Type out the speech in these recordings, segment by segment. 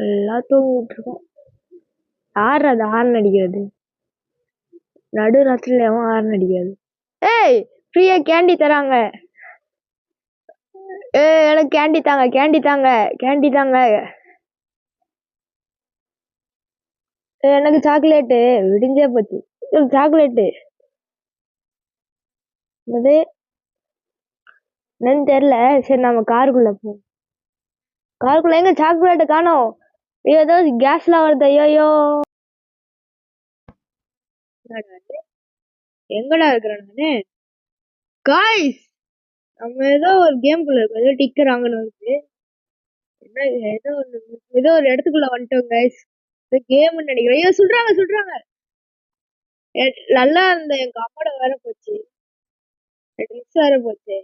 எல்லாம் தூங்கிட்டு இருக்கோம். யார் அது ஹார்ன் அடிக்கிறது? நடு ராத்திரில எவன் ஹார்ன் அடிக்கிறது? ஏய், ஃப்ரீயா கேண்டி தராங்க. ஏய், எனக்கு கேண்டி தாங்க, கேண்டி தாங்க, கேண்டி தாங்க. எனக்கு சாக்லேட்டு விடிஞ்சே போச்சு. சாக்லேட்டு என்னது என்னன்னு தெரியல. சரி நம்ம காருக்குள்ள போ. காருக்குள்ள எங்க சாக்லேட்டு காணோம். ஏதோ கேஸ்லாம் வருது. ஐயோ, எங்கடா இருக்கிறேன் நானு? காய்ஸ், நம்ம ஏதோ ஒரு கேம்குள்ள இருக்கோம். ஏதோ டிக்கர் வாங்கணும் இருக்கு. என்ன ஏதோ ஒரு இடத்துக்குள்ள வந்துட்டோம் கைஸ். கேம்னு நினைக்கிறேன். ஐயோ, சொல்றாங்க சொல்றாங்க. நல்லா இருந்த எங்க அம்மாவோட வேற போச்சு. ட்ரெஸ் வேற போச்சு.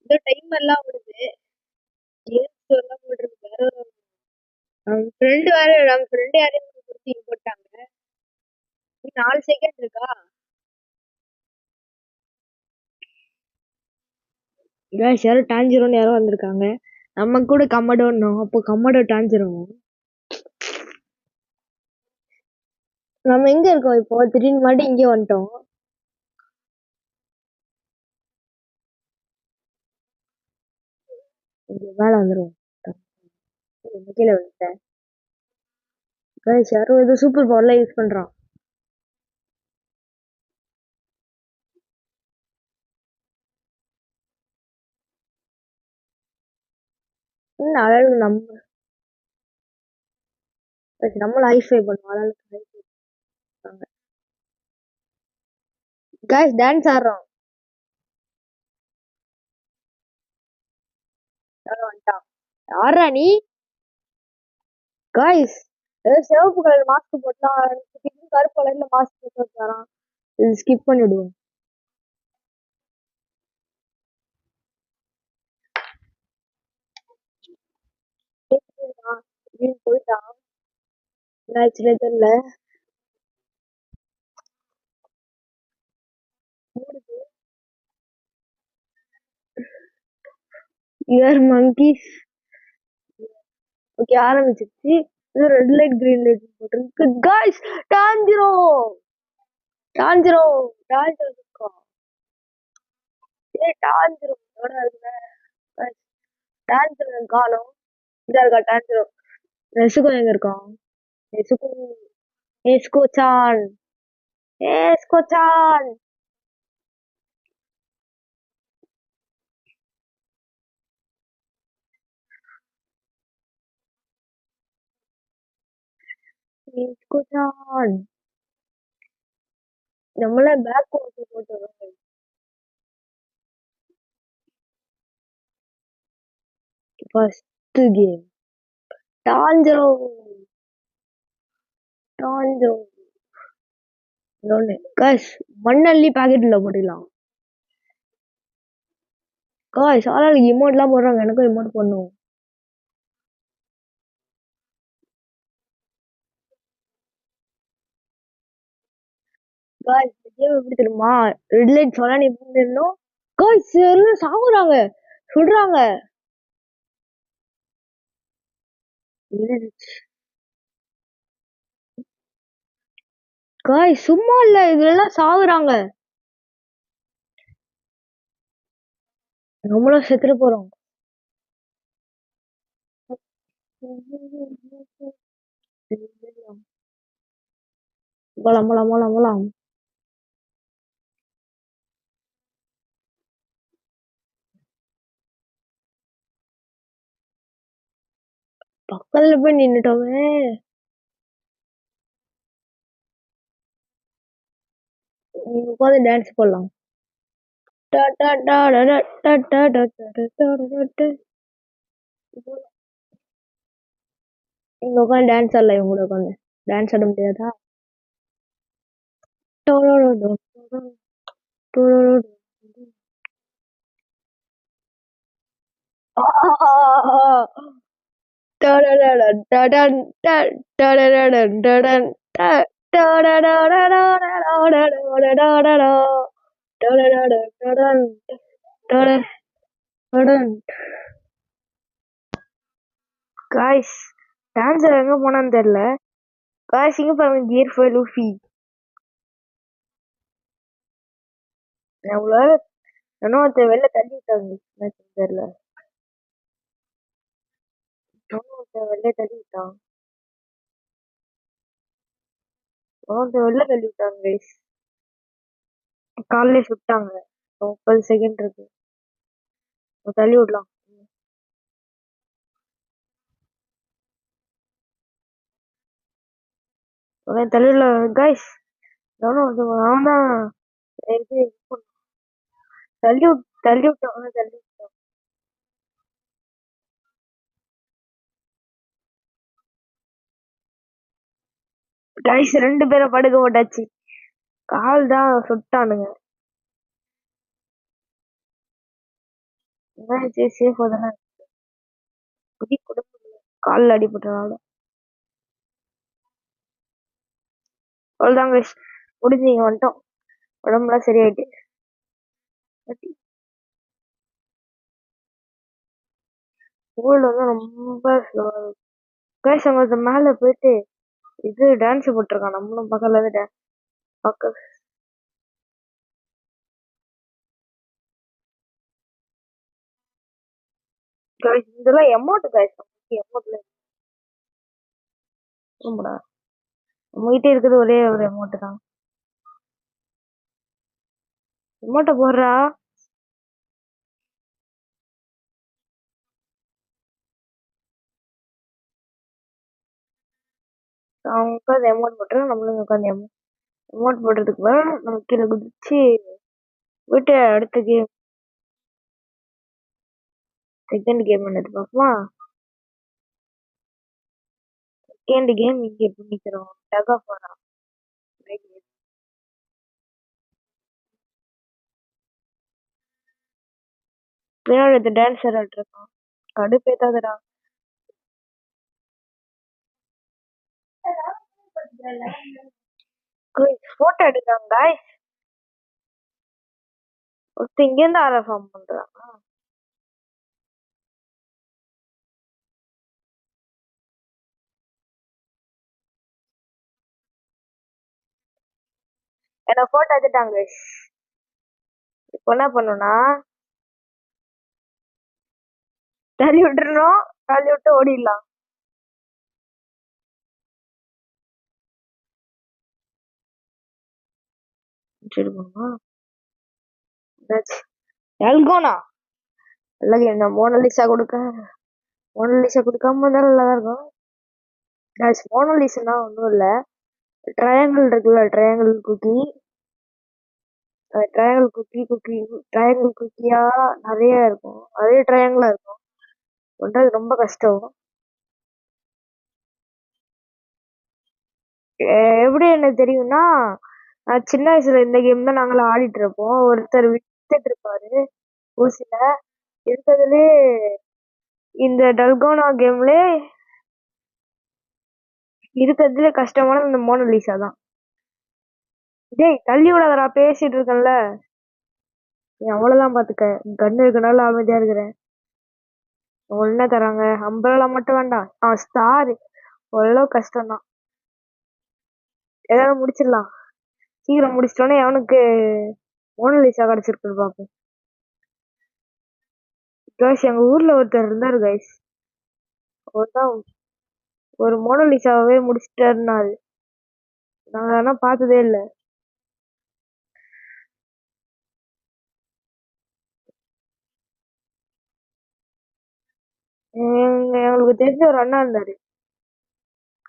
ஏதோ டைம் எல்லாம் வருது. கேம்ஸ் எல்லாம் போட்டுருக்கு. வேற நம்ம ஃப்ரெண்டு யாரையும் குடுத்து போட்டாங்க. 4 செகண்ட் இருக்கா? யாரோ டான்ஜிரோன்னு யாரோ வந்திருக்காங்க. நம்ம கூட கம்மடோன்னோம். அப்போ கம்மடோ டான்ஜிரோம். நம்ம எங்க இருக்கோம் இப்போ? திடீர்னு மட்டும் இங்கே வந்துட்டோம். இங்க மேல வந்துரும். கீழே வந்துட்டேன். யாரோ ஏதோ சூப்பர் பவர்லாம் யூஸ் பண்றான். அழகு நம்மளும் ஹைஃபை பண்ணுவோம். அழகு கைஸ் டான்ஸ் ஆடுறோம். வந்துட்டான். ஆடுறா நீ? கைஸ் சிவப்பு கலர் மாஸ்க் போட்டான். கருப்பு கலர்ல மாஸ்க் போட்டு வரான். இது ஸ்கிப் பண்ணிடுவோம். போயிட்டான். தெரியல. You're monkeys. ஓகே, ஆரம்பிச்சிருச்சு. ரெட் லைட் கிரீன் லைட் போட்டிருக்கு. கைஸ் டான்ஜிரோ டான்ஜிரோ டான்ஜிரோ இருக்கோம். டான்ஜிரோ டான்ஜிரோ காணும். இதா இருக்கா டான்ஜிரோ? நெசுகோ எங்க இருக்கான்? Nezuko Nezuko san Nezuko san Nezuko san. நம்மள பேக் போட்டு வரோம். First game Tanjiro Tanjiro. Guys மண்ணள்ளி பாக்கெட்ல போட்டுக்கலாம். கைஸ் ஆளாளுக்கு இமோட்லாம் போடுறாங்க. எனக்கும் இமோட் பண்ணும். கைஸ் கேம் எப்படி தெரியுமா? ரெட் லைட் சொன்னா நீ பண்ணிடணும். கைஸ் எல்லாம் சாகுறாங்க, சொல்றாங்க. கைஸ் சும்மா இல்ல, இதுல சாகுறாங்க. நம்மளும் செத்துட்டு போறோம். போலாம் போலாம் போலாம் போலாம். பக்கத்துல போய் நின்னுட்டோமே. உட்காந்து டான்ஸ் போடலாம். இங்க உட்காந்து டான்ஸ் ஆடலாம். இவங்க கூட உட்காந்து டான்ஸ் ஆட முடியாதா? Guys, டான்சர் எங்க போனான்னு தெரியல. காசிங்க பாருங்க, கியர் 5 லூஃபி. அவ்வளோ ஒருத்தன் வெளில தள்ளி விட்டாங்க. என்னாச்சுன்னு தெரியல. ஒருத்தன் வெளில தள்ளி விட்டான். ஒருத்தன் வெளில தள்ளி விட்டாங்க guys. காலையில சுட்டாங்க. 30 செகண்ட் இருக்கு. தள்ளி விடலாம். தள்ளி விடலாம் கைஸ். அவன் தான் இது தள்ளி தள்ளி விட்டான். தள்ளி விட்டான் கைஸ். 2 பேரை படுக்க போட்டாச்சு. கால் தான் சுட்டானுங்க. சேஃப் தானே. குடி கொடுக்க காலில் அடிபட்டனால. அவ்வளோதான் கைஸ், முடிஞ்சீங்க வந்துட்டோம். உடம்புலாம் சரியாயிட்டு. ஸ்கூல் வந்து ரொம்ப ஸ்லோவா கைஸ். அவங்க மேல போயிட்டு இது டான்ஸ் போட்டிருக்கான். நம்மளும் பக்கத்துல இருந்து பக்க கைஸ். இதெல்லாம் எமௌண்ட் கைஸ். எமௌண்ட்ல ரொம்படா நம்மகிட்ட இருக்கிறது ஒரே ஒரு அமௌண்ட் தான். அமௌண்ட்டை போடுறா. அவங்க உட்காந்து அமௌண்ட் போட்டுறோம். நம்மளும் உட்காந்து அமௌண்ட் போடுறதுக்கு நம்ம கீழே குதிச்சு போயிட்டு அடுத்த கேம், செகண்ட் கேம் என்னது பார்ப்போமா. செகண்ட் கேம் இங்கே பண்ணிக்கிறோம். டக் ஆஃப் வரா பின்னாடி டான்ஸர் இருக்கான். கடுப்பேத்தாதடா. போட்டோ எடுக்கிறாங்க guys. ஒருத்தர் இங்க இருந்து ஆரம்பம் பண்றாங்க. என்ன போட்டோ எடுத்துட்டாங்க. இப்போ என்ன பண்ணுனா தள்ளி விட்டுறணும். தள்ளி விட்டு ஓடிடலாம். சரி பண்ணுமா எல்கோனா இல்லை. இந்த மோனலிசா கொடுக்காம தான் நல்லா இருக்கும். மோனலிசா ஒன்றும் இல்லை. ட்ரையாங்கிள் இருக்குல்ல, ட்ரையாங்கிள் குக்கி. ட்ரையாங்கிள் குக்கியா நிறைய இருக்கும். நிறைய ட்ரையாங்கிளா இருக்கும். பண்றது ரொம்ப கஷ்டம். எப்படி எனக்கு தெரியும்னா, சின்ன வயசுல இந்த கேம் தான் நாங்களாம் ஆடிட்டு இருப்போம். ஒருத்தர் வித்துட்டு இருப்பாரு ஊசில. இருக்கிறதுலே இந்த டல்கோனா கேம்ல இருக்கிறதுல கஷ்டமான இந்த மோனலிசா தான். டேய் தள்ளி விடாதடா, பேசிட்டு இருக்கேன்ல. நீ அவ்வளவுதான் பாத்துக்க. கண்ணு இருக்கனால அமைதியா இருக்கிறேன். என்ன தராங்க? அம்பரலா மட்டும் வேண்டாம். ஸ்டார் அவ்வளவு கஷ்டம் தான். ஏதாவது முடிச்சிடலாம். சீக்கிரம் முடிச்சிட்டோன்னே அவனுக்கு மோனலிசா கிடைச்சிருக்கு பாப்போம். கைஸ் எங்க ஊர்ல ஒருத்தர் இருந்தாரு கைஸ். அவர்தான் ஒரு மோனலிசாவே முடிச்சிட்டாருனாரு. நாங்க ஆனா பார்த்ததே இல்லை. எங்களுக்கு தெரிஞ்ச ஒரு அண்ணா இருந்தாரு.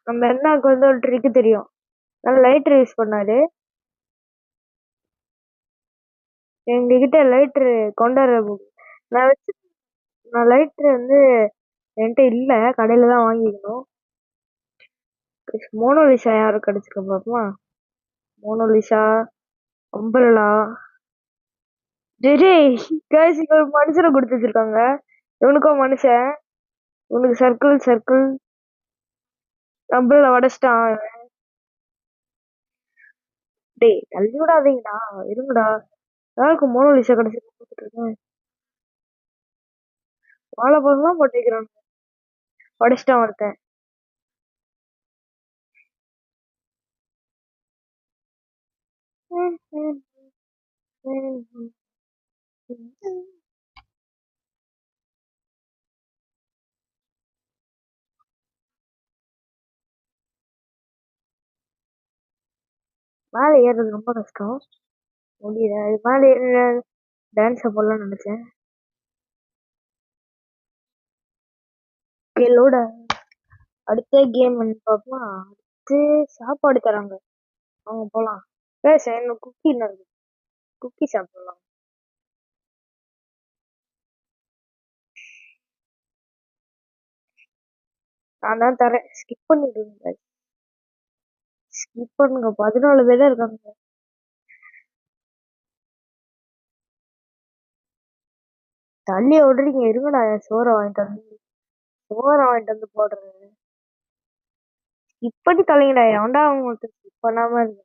அந்த அண்ணாவுக்கு வந்து ஒரு ட்ரிக் தெரியும். நல்லா லைட்டர் யூஸ் பண்ணாரு. எங்ககிட்ட லைட்டர் கொண்டாடுற நான் லைட்டர் வந்து என்கிட்ட இல்ல, கடையில தான் வாங்கிக்கணும். மோனோலிசா யாரும் கிடைச்சிருக்க பாப்போமா. மோனோலிசா, அம்பரலா. கைஸ் இங்க ஒரு மனுஷனை கொடுத்து வச்சிருக்காங்க. இவனுக்கும் மனுஷன். இவனுக்கு சர்க்கிள் அம்பரலா உடச்சிட்டான். டேய் தள்ளி விடாதீங்கடா, இருங்கடா. யாருக்கு மோனோலிசா கிடைச்சிருக்கேன். வாழைப்பழம் தான் போட்டு வைக்கிறான். உடச்சிட்டான் ஒருத்தன். மேலே ஏறுறது ரொம்ப கஷ்டம். முடியல. அது மேலே ஏற டான்ஸ் போடலாம்னு நினைச்சேன். லோட அடுத்த கேம் பார்ப்போம். அடுத்து சாப்பாடு தராங்க. அவங்க போலாம். எனக்கு குக்கி இருக்கு. குக்கி சாப்பிடலாம். நான் தான் தரேன். ஸ்கிப் பண்ணிடுங்க. ஸ்கிப் பண்ணுங்க. 14 பேர் தான் இருக்காங்க. தள்ளி விடுறீங்க. இருங்கடா, சோறை வாங்கிட்டு வந்து போடுறேன். ஸ்கிப் பண்ணி தொலைங்கடா. எவன்டா உங்களுக்கு ஸ்கிப் பண்ணாம இருக்கு.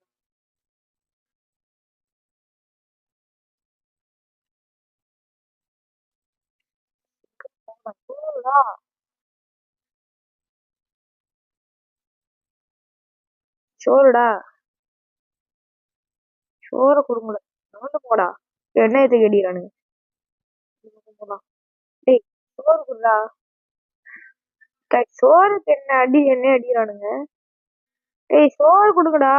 சோறுடா, சோறை கொடுங்கடா. வந்து போடா. எண்ணெயத்தை கேடிக்கிறானுங்க. டேய், சோறு குடுறா. சோறுக்கு என்ன அடிக்கிறானுங்க. டேய், சோறு கொடுங்கடா.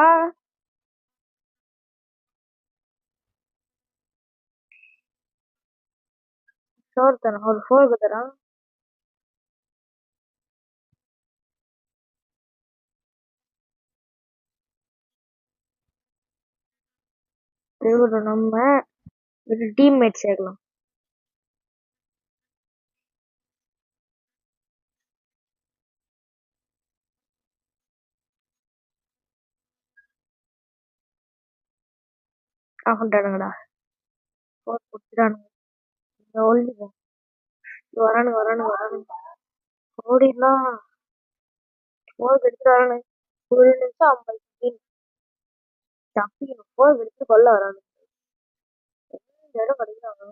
சோறு தரான். ஒரு சோறுக்கு தரான். நம்ம ஒரு டீம்மேட் சேர்க்கலாம். ஆகண்டானுங்கடா. சோறு கொடுத்துட்டானுங்க. வரானுங்க. ஓடிடலாம். சோறு எடுத்துட்டு வரானுங்க. ஒரு நிமிஷம் 50 செகண்ட். தப்பிக்கணும். சோறு எடுத்து கொல்ல வரானுங்க. இடம் கிடைக்கிறாங்க.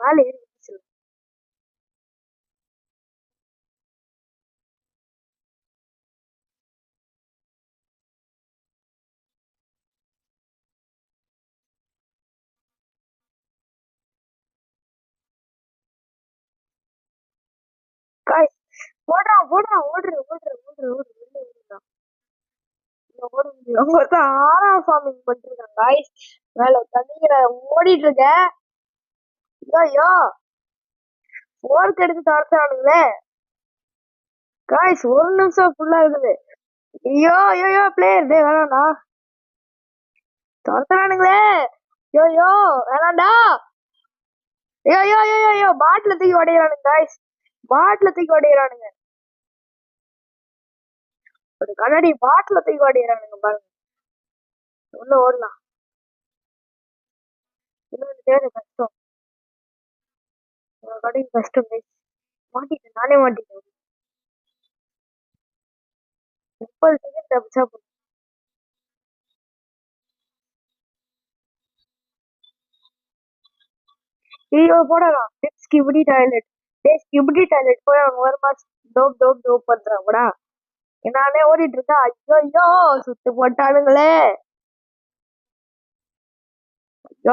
மேலே ஏறி ஓடிட்டு இருக்க. ஐயோ, போர்க்கு எடுத்து துரத்துறானுங்களே. காய்ஸ், ஒரு நிமிஷம் ஃபுல்லா இருக்குது. ஐயோ பிளேயர் வேணாம்டா. துரத்துறானுங்களே. ஐயோ வேணாம்டா. ஐயோ பாட்டில தூக்கி உடையிறானுங்க காய்ஸ். பாட்டில தூக்கி உடையிறானுங்க. ஒரு கண்ணாடி பாட்டில தூக்கி உடையிறானுங்க பாருங்க. உள்ள ஓடலாம். கஷ்டம். கடைக்கு கஷ்டம். மாட்டிட்டேன். நானே மாட்டிட்டேன். 30 செகண்ட் தப்பிச்சா போதும். ஐயோ போடலாம். ஸ்கிபிடி டாய்லெட். ஸ்கிபிடி டாய்லெட் போய் அவங்க ஒரு மாசம் டோப் பண்றாங்கடா. நானே ஓடிட்டு இருக்கேன். ஐயோ சுத்து போட்டானுங்களே.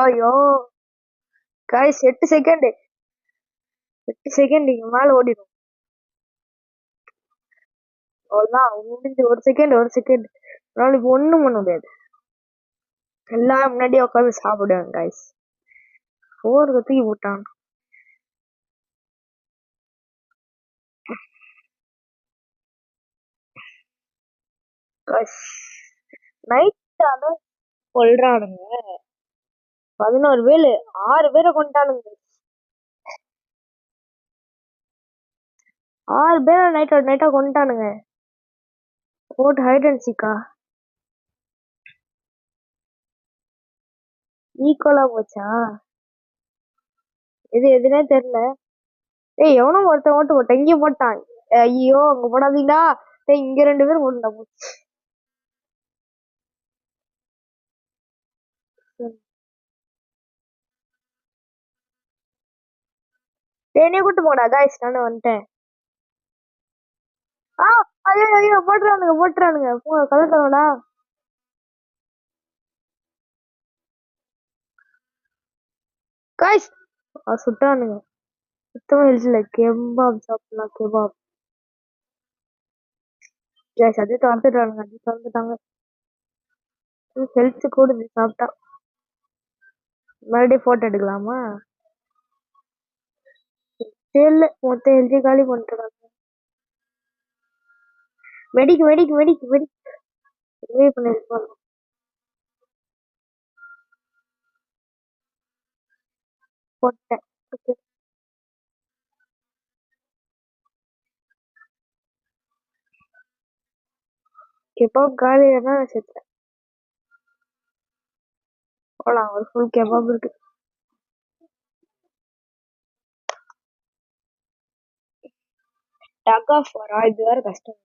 ஐயோ காய்ஸ், 8 செகண்ட். 8 செகண்ட் இங்க மேல ஓடிடும். அவ்வளவுதான் முடிஞ்சு. ஒரு செகண்ட். நாளைக்கு ஒண்ணும் பண்ண முடியாது. எல்லாம் முன்னாடி உட்காந்து சாப்பிடுவேன் காய்ஸ். சோறு தூக்கி போட்டான். நைட் ஆனா கொல்றானுங்க. 11 பேரு 6 பேரை கொண்டானுங்க. 6 பேரை நைட்டா கொண்டானுங்க. போட்டு ஹைட் அண்ட் சீக்கா ஈக்குவலா போச்சா? எதுனே தெரியல. எவனும் ஒருத்தன் போட்டான். இங்க போட்டான். ஐயோ அங்க போடாதீங்களா. இங்க 2 பேரும் போட்டா போச்சு. என்னைய கூட்டு போடா காய்ஸ். நானும் வந்துட்டேன். ஐயோ ஐயோ போட்டுறானுங்க கலந்துடா. காய்ஸ் சுட்டானுங்க. சுத்தமா இல்ல. கெபாப் சாப்பிடலாம். கெபாப் கேஸ் அது திறந்துட்டாங்க. ஹெல்த் கூடுது சாப்பிட்டா. மறுபடியும் போட்டோ எடுக்கலாமா? இல்ல மொத்த ஹெல்த்தி காலி பண்ணிட்டு வெடிக்கு பண்ணிருப்பாங்க. போட்டேன். கெபாப் காலியா செத்தேன். போலாம், ஒரு ஃபுல் கெபாப் இருக்கு. டக் ஆஃப் வாரா? இது வேற கஷ்டம்.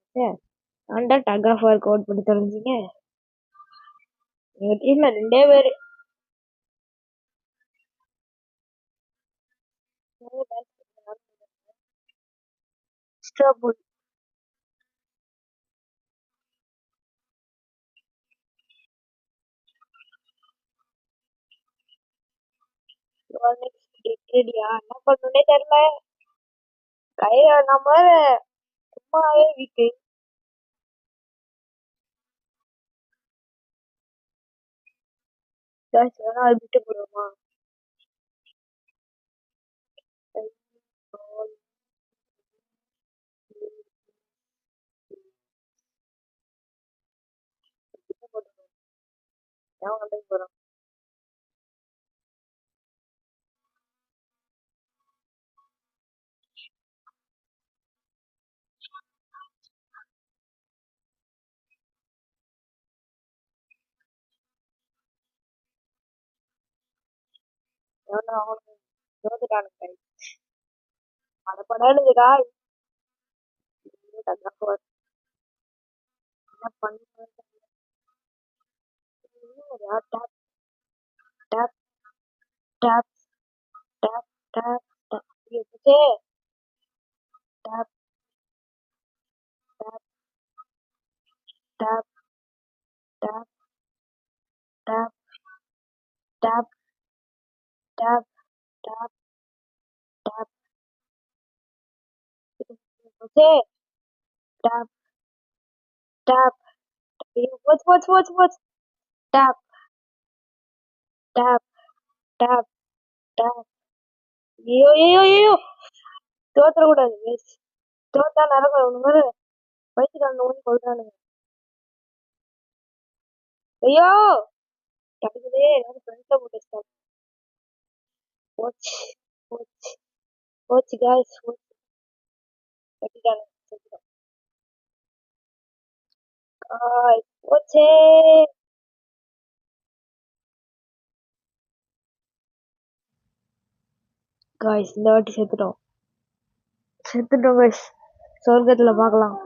ஆண்டா டக் ஆஃப் வார் கோட் பண்ணி தெரிஞ்சுங்க. எங்க டீம்ல 2 பேரு. என்ன பண்ணுனே தெரியல. கையில நம்ம சும்மாவே வீக்கு. விட்டு போடுவோமா? போறோம். படப்படுதுடா. என்ன பண்ண? Tape tape tape tape tape tape tape tape tape tape tape tape tape tape tape tape tape watch tape tape tape tape. ஐயோ ஐயோ ஐயோ, தோத்தரக்கூடாது. தோத்தா நடக்கும். இந்த மாதிரி வயிற்றுக்காரங்க வந்து சொல்றானுங்க. ஐயோ கிடைக்குதே. எல்லாரும் ஃப்ரெண்ட்ல போட்டு வச்சுட்டாங்க. போச்சு போச்சு போச்சு காய்ஸ். கட்டிட்டானுங்க. போச்சே. காய்ஸ் இந்த வாட்டி செத்துட்டோம் காய்ஸ். சொர்க்கத்துல பார்க்கலாம்.